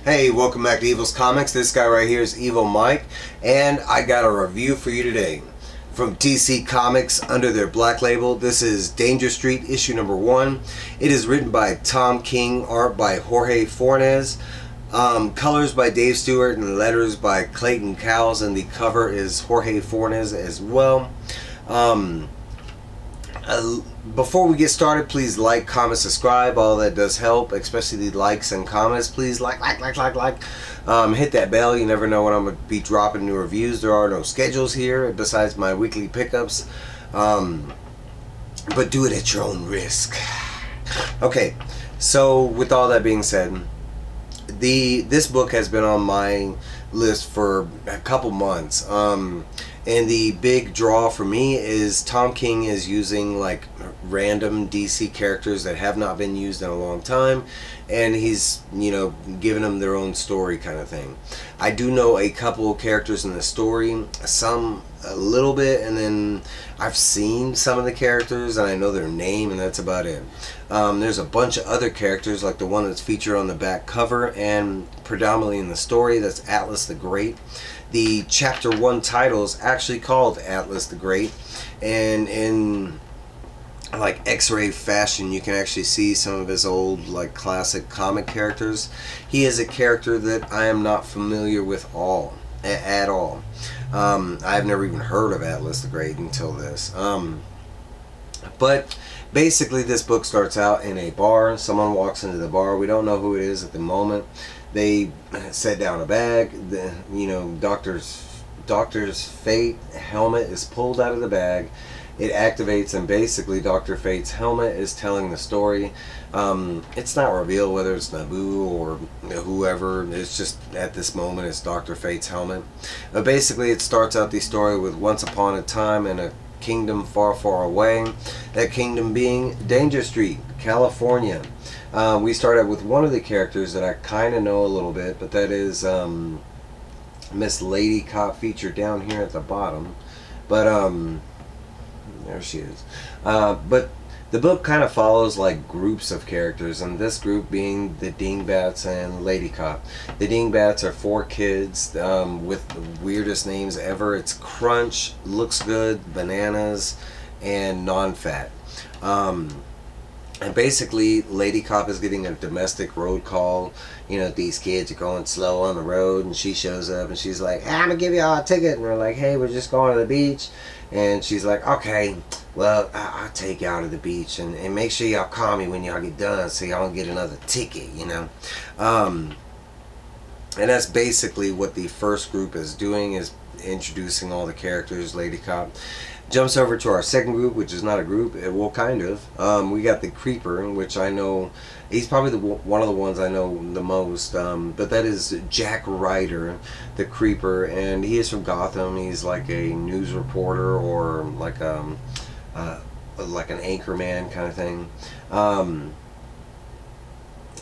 Hey, welcome back to Evil's Comics. This guy right here is Evil Mike, and I got a review for you today from DC Comics under their black label. This is Danger Street issue number 1. It is written by Tom King, art by Jorge Fornés, colors by Dave Stewart, and letters by Clayton Cowles, and the cover is Jorge Fornés as well. Before we get started, please like, comment, subscribe. All that does help, especially the likes and comments. Please like. Hit that bell. You never know when I'm going to be dropping new reviews. There are no schedules here besides my weekly pickups. But do it at your own risk. Okay, so with all that being said, this book has been on my list for a couple months. And the big draw for me is Tom King is using like random DC characters that have not been used in a long time, and he's, giving them their own story kind of thing. I do know a couple of characters in the story, some a little bit, and then I've seen some of the characters and I know their name, and that's about it. There's a bunch of other characters, like the one that's featured on the back cover and predominantly in the story, that's Atlas the Great. The chapter 1 title is actually called Atlas the Great, and in like X-ray fashion you can actually see some of his old like classic comic characters. He is a character that I am not familiar with at all. I've never even heard of Atlas the Great until this. But basically this book starts out in a bar. Someone walks into the bar. We don't know who it is at the moment. They set down a bag. The Doctor's Fate helmet is pulled out of the bag. It activates, and basically Dr. Fate's helmet is telling the story. It's not revealed whether it's Naboo or whoever. It's just at this moment it's Dr. Fate's helmet. But basically it starts out the story with once upon a time in a kingdom far, far away. That kingdom being Danger Street, California. We start out with one of the characters that I kind of know a little bit, but that is Miss Lady Cop, featured down here at the bottom. But there she is. But the book kind of follows like groups of characters, and this group being the Dingbats and Lady Cop. The Dingbats are 4 kids with the weirdest names ever. It's Crunch, Looks Good, Bananas, and Non-Fat. And basically Lady Cop is getting a domestic road call. These kids are going slow on the road, and she shows up and she's like, hey, I'm gonna give y'all a ticket. And we're like, hey, we're just going to the beach. And she's like, okay, well, I'll take y'all to the beach, and make sure y'all call me when y'all get done so y'all don't get another ticket, And that's basically what the first group is doing, is introducing all the characters. Lady Cop jumps over to our second group, which is not a group, well, kind of. We got the Creeper, which I know, he's probably one of the ones I know the most, but that is Jack Ryder, the Creeper, and he is from Gotham. He's like a news reporter, or like an anchorman kind of thing.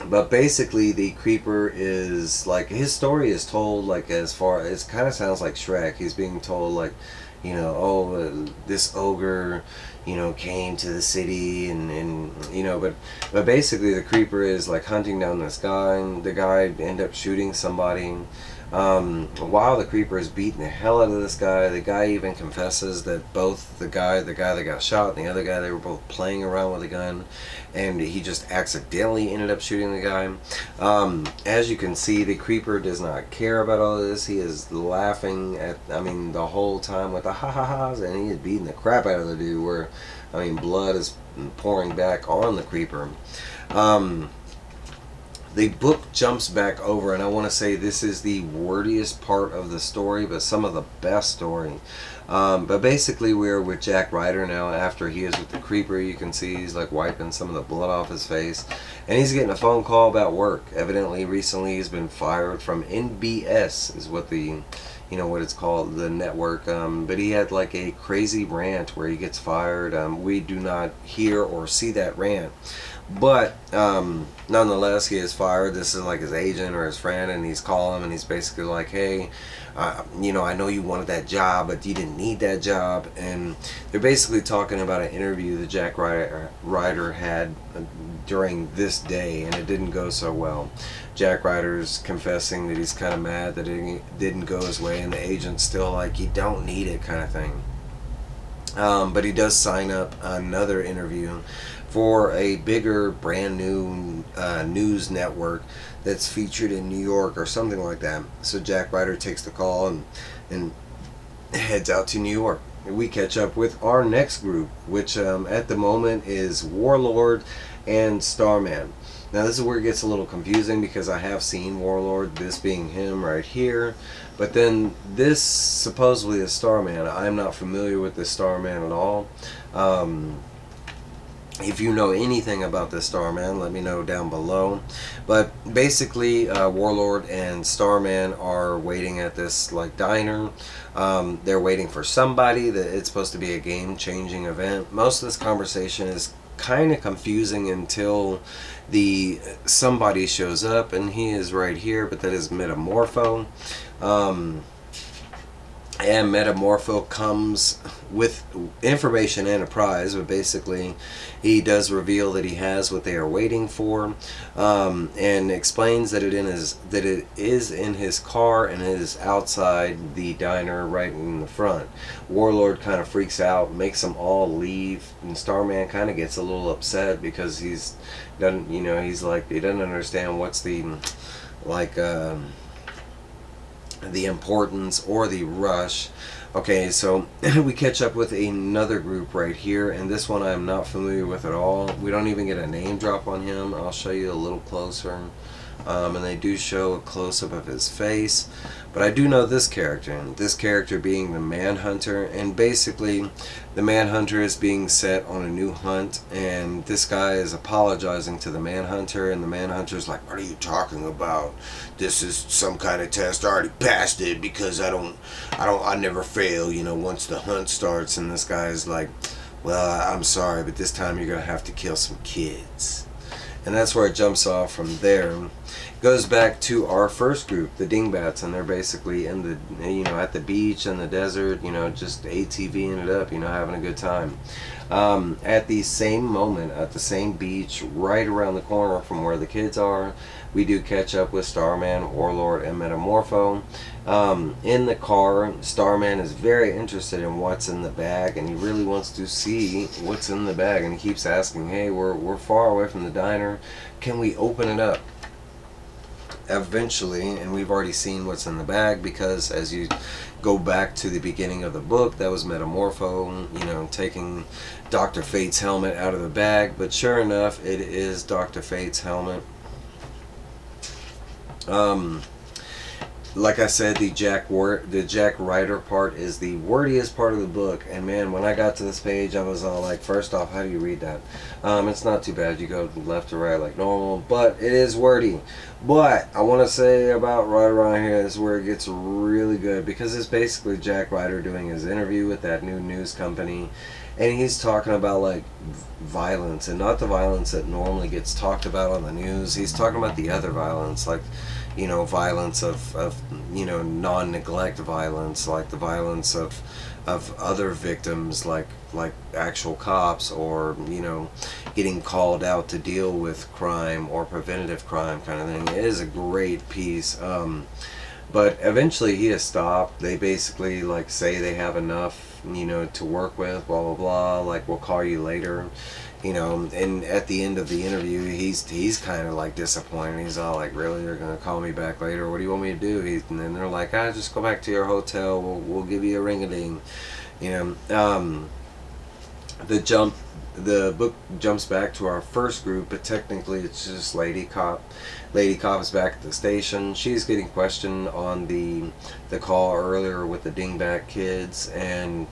But basically the Creeper is like, his story is told like, as far as, kind of sounds like Shrek. He's being told like, this ogre, came to the city, and but basically the Creeper is like hunting down this guy, and the guy ended up shooting somebody. While the Creeper is beating the hell out of this guy, the guy even confesses that both the guy that got shot and the other guy, they were both playing around with a gun, and he just accidentally ended up shooting the guy. As you can see, the Creeper does not care about all of this. He is laughing the whole time with the ha-ha-has, and he is beating the crap out of the dude, where, blood is pouring back on the Creeper. The book jumps back over, and I want to say this is the wordiest part of the story, but some of the best story. But basically we're with Jack Ryder now. After he is with the Creeper, you can see he's like wiping some of the blood off his face, and he's getting a phone call about work. Evidently recently he's been fired from NBS, is what what it's called, the network. But he had like a crazy rant where he gets fired. We do not hear or see that rant. But nonetheless, he is fired. This is like his agent or his friend, and he's calling him, and he's basically like, "Hey, I know you wanted that job, but you didn't need that job." And they're basically talking about an interview that Jack Ryder had during this day, and it didn't go so well. Jack Ryder's confessing that he's kind of mad that it didn't go his way, and the agent's still like, "You don't need it," kind of thing. But he does sign up another interview for a bigger, brand new news network that's featured in New York or something like that. So Jack Ryder takes the call and heads out to New York. We catch up with our next group, which at the moment is Warlord and Starman. Now this is where it gets a little confusing because I have seen Warlord, this being him right here, but then this supposedly is Starman. I'm not familiar with this Starman at all. If you know anything about this Starman, let me know down below. But basically, Warlord and Starman are waiting at this like diner. They're waiting for somebody. That it's supposed to be a game-changing event. Most of this conversation is kind of confusing until the somebody shows up, and he is right here, but that is Metamorpho. And Metamorpho comes with information and a prize, but basically he does reveal that he has what they are waiting for, and explains that it is in his car and it is outside the diner right in the front. Warlord kind of freaks out, makes them all leave, and Starman kind of gets a little upset because he doesn't understand what's the the importance or the rush. Okay, so we catch up with another group right here, and this one I'm not familiar with at all. We don't even get a name drop on him. I'll show you a little closer. And they do show a close-up of his face, but I do know this character being the Manhunter, and basically the Manhunter is being set on a new hunt, and this guy is apologizing to the Manhunter, and the Manhunter's like, "What are you talking about? This is some kind of test. I already passed it because I never fail, once the hunt starts." And this guy's like, "Well, I'm sorry, but this time you're gonna have to kill some kids." And that's where it jumps off from there. It goes back to our first group, the Dingbats, and they're basically in the, at the beach in the desert, just ATVing it up, having a good time. At the same moment, at the same beach, right around the corner from where the kids are, we do catch up with Starman, Warlord, and Metamorpho. In the car, Starman is very interested in what's in the bag, and he really wants to see what's in the bag, and he keeps asking, "Hey, we're far away from the diner. Can we open it up?" Eventually, and we've already seen what's in the bag, because as you go back to the beginning of the book, that was Metamorpho, taking Dr. Fate's helmet out of the bag. But sure enough, it is Dr. Fate's helmet. Like I said, the Jack Ryder part is the wordiest part of the book, and man, when I got to this page, I was all like, first off, how do you read that? It's not too bad. You go left to right like normal, but it is wordy. But I want to say about right around here, this is where it gets really good, because it's basically Jack Ryder doing his interview with that new news company, and he's talking about like violence, and not the violence that normally gets talked about on the news. He's talking about the other violence, like violence of non-neglect violence, like the violence of other victims, like actual cops, or getting called out to deal with crime or preventative crime kind of thing. It is a great piece. But eventually he is stopped. They basically say they have enough to work with, blah blah blah, like, "We'll call you later." And at the end of the interview, he's kind of disappointed. He's all like, "Really, you're gonna call me back later? What do you want me to do?" And then they're like, "Just go back to your hotel. We'll give you a ring-a-ding." The book jumps back to our first group, but technically it's just Lady Cop. Lady Cop is back at the station. She's getting questioned on the call earlier with the Dingbat kids, and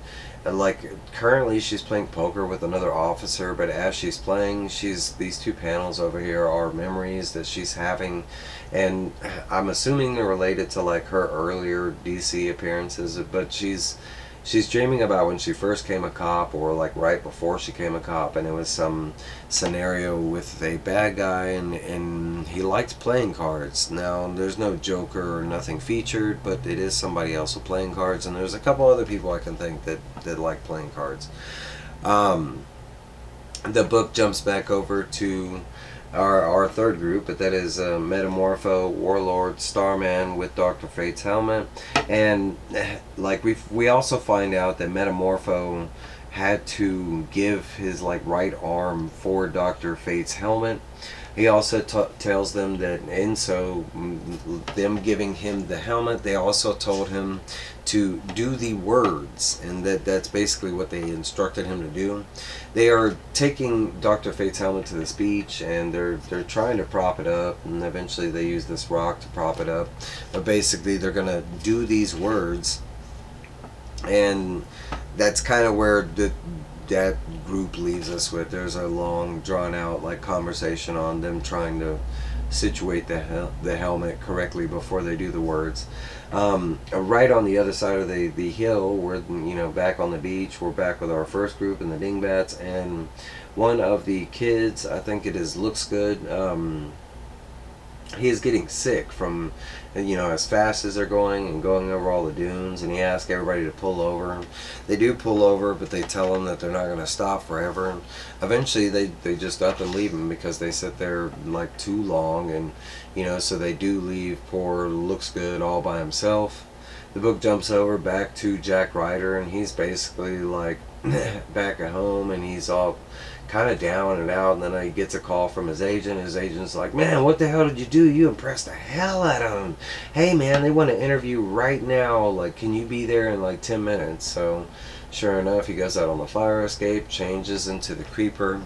currently she's playing poker with another officer, but as she's playing, these two panels over here are memories that she's having, and I'm assuming they're related to her earlier DC appearances, but she's she's dreaming about when she first came a cop, or like right before she came a cop, and it was some scenario with a bad guy, and he liked playing cards. Now there's no Joker or nothing featured, but it is somebody else with playing cards, and there's a couple other people I can think that like playing cards. The book jumps back over to our third group, but that is Metamorpho, Warlord, Starman with Dr. Fate's helmet. And like we also find out that Metamorpho had to give his like right arm for Dr. Fate's helmet. He also tells them that, and so them giving him the helmet, they also told him to do the words, and that's basically what they instructed him to do. They are taking Dr. Fate's helmet to this beach, and they're trying to prop it up, and eventually they use this rock to prop it up. But basically, they're gonna do these words, and that's kind of where that group leaves us with. There's a long drawn out like conversation on them trying to situate the helmet correctly before they do the words. Right on the other side of the hill, we're back on the beach. We're back with our first group and the dingbats, and one of the kids, I think it is Looks Good, he is getting sick from as fast as they're going and going over all the dunes, and he asks everybody to pull over. They do pull over, but they tell him that they're not going to stop forever, and eventually they just up and leave him because they sit there like too long, and so they do leave poor Looks Good all by himself. The book jumps over back to Jack Ryder, and he's basically like back at home, and he's all kind of down and out, and then he gets a call from his agent. His agent's like, "Man, what the hell did you do? You impressed the hell out of them. Hey man, they want to interview right now, like can you be there in like 10 minutes? So sure enough, he goes out on the fire escape, changes into the creeper,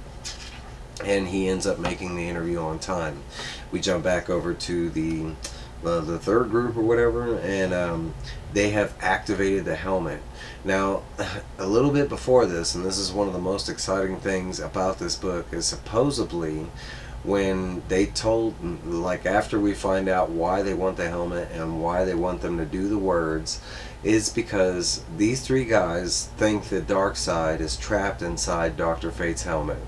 and he ends up making the interview on time. We jump back over to the third group or whatever, and they have activated the helmet. Now, a little bit before this, and this is one of the most exciting things about this book, is supposedly when they told, like after we find out why they want the helmet and why they want them to do the words, is because these three guys think that Darkseid is trapped inside Dr. Fate's helmet.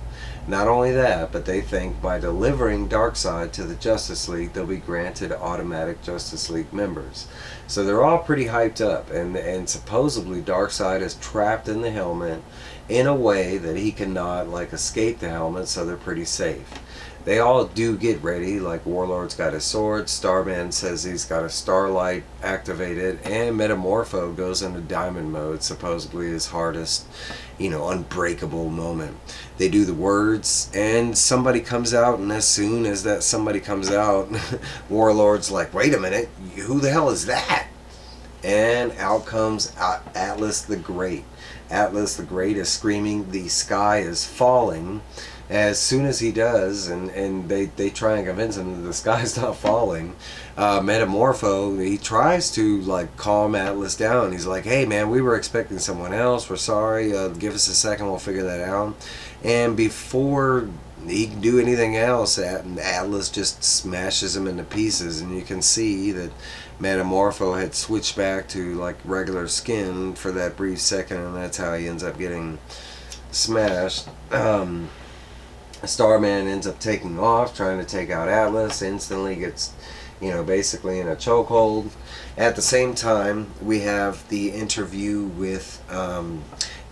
Not only that, but they think by delivering Darkseid to the Justice League, they'll be granted automatic Justice League members. So they're all pretty hyped up, and supposedly Darkseid is trapped in the helmet in a way that he cannot like escape the helmet, so they're pretty safe. They all do get ready, like Warlord's got his sword, Starman says he's got a starlight activated, and Metamorpho goes into diamond mode, supposedly his hardest, unbreakable moment. They do the words, and somebody comes out, and as soon as that somebody comes out, Warlord's like, "Wait a minute, who the hell is that?" And out comes Atlas the Great. Atlas the Great is screaming, "The sky is falling." As soon as he does, and they try and convince him that the sky's not falling, Metamorpho, he tries to like calm Atlas down. He's like, "Hey man, we were expecting someone else. We're sorry. Give us a second. We'll figure that out." And before he can do anything else, Atlas just smashes him into pieces, and you can see that Metamorpho had switched back to like regular skin for that brief second, and that's how he ends up getting smashed. Starman ends up taking off, trying to take out Atlas, instantly gets, basically in a chokehold. At the same time, we have the interview with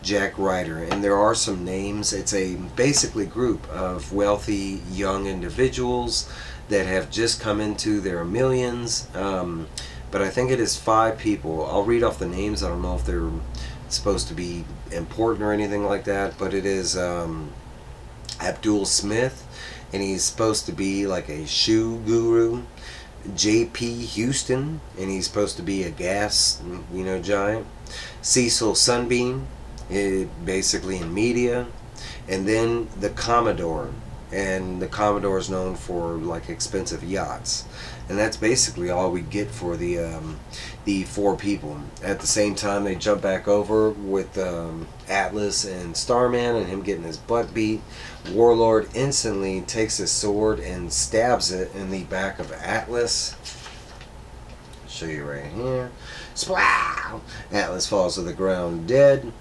Jack Ryder, and there are some names. It's a basically group of wealthy young individuals that have just come into their millions, but I think it is 5 people. I'll read off the names. I don't know if they're supposed to be important or anything like that, but it is Abdul Smith, and he's supposed to be like a shoe guru. J.P. Houston, and he's supposed to be a gas, giant. Cecil Sunbeam, basically in media. And then the Commodore, and the Commodore is known for like expensive yachts. And that's basically all we get for the 4 people. At the same time, they jump back over with Atlas and Starman, and him getting his butt beat. Warlord instantly takes his sword and stabs it in the back of Atlas. show you right here. Splow! Atlas falls to the ground dead.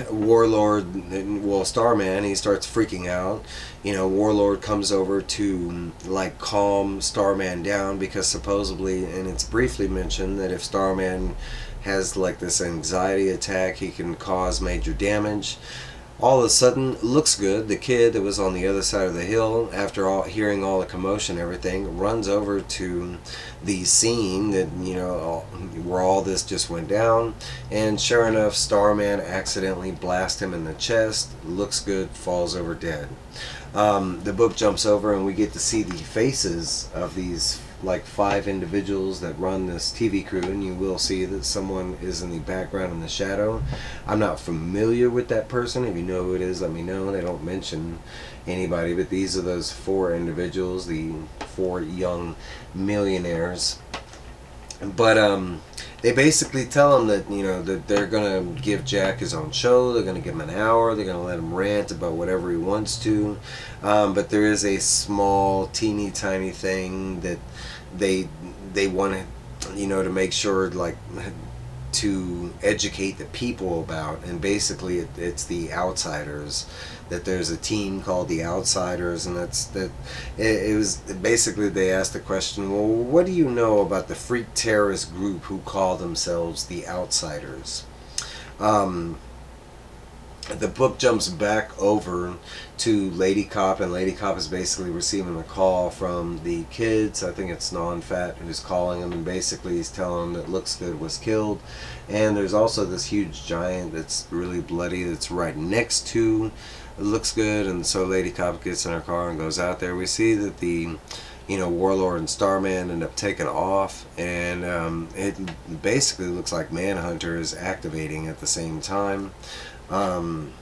Warlord, well, Starman, he starts freaking out. Warlord comes over to like calm Starman down, because supposedly, and it's briefly mentioned, that if Starman has like this anxiety attack, he can cause major damage. All of a sudden, looks good. The kid that was on the other side of the hill, after hearing all the commotion and everything, runs over to the scene that, where all this just went down. And sure enough, Starman accidentally blasts him in the chest. Looks good, falls over dead. The book jumps over and we get to see the faces of these like 5 individuals that run this TV crew, and you will see that someone is in the background in the shadow. I'm not familiar with that person. If you know who it is, let me know. They don't mention anybody, but these are those 4 individuals, the 4 young millionaires. But they basically tell him that that they're gonna give Jack his own show. They're gonna give him an hour. They're gonna let him rant about whatever he wants to. But there is a small, teeny tiny thing that they want to make sure, like, to educate the people about, and basically it's the Outsiders. That there's a team called the Outsiders, and it was basically, they asked the question, well, what do you know about the freak terrorist group who call themselves the Outsiders? The book jumps back over to Lady Cop, and Lady Cop is basically receiving a call from the kids. I think it's Non-Fat who's calling him, and basically he's telling them that Looks Good was killed. And there's also this huge giant that's really bloody that's right next to Looks Good, and so Lady Cop gets in her car and goes out there. We see that the Warlord and Starman end up taking off, and it basically looks like Manhunter is activating at the same time. And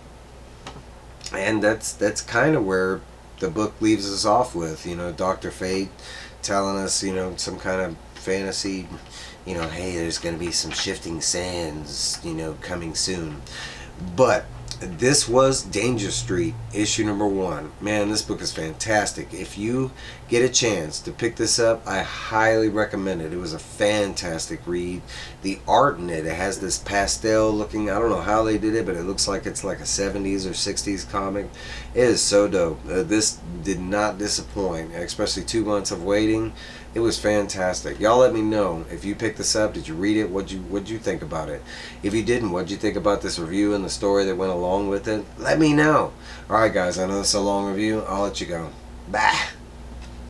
that's kind of where the book leaves us off with, Dr. Fate telling us, some kind of fantasy, hey, there's going to be some shifting sands, coming soon. But this was Danger Street, issue number 1. Man, this book is fantastic. If you get a chance to pick this up, I highly recommend it. It was a fantastic read. The art in it has this pastel looking, I don't know how they did it, but it looks like it's like a 70s or 60s comic. It is so dope. This did not disappoint, especially 2 months of waiting. It was fantastic. Y'all let me know if you picked this up. Did you read it? What'd you think about it? If you didn't, what'd you think about this review and the story that went along with it? Let me know. Alright guys, I know this is a long review. I'll let you go. Bye.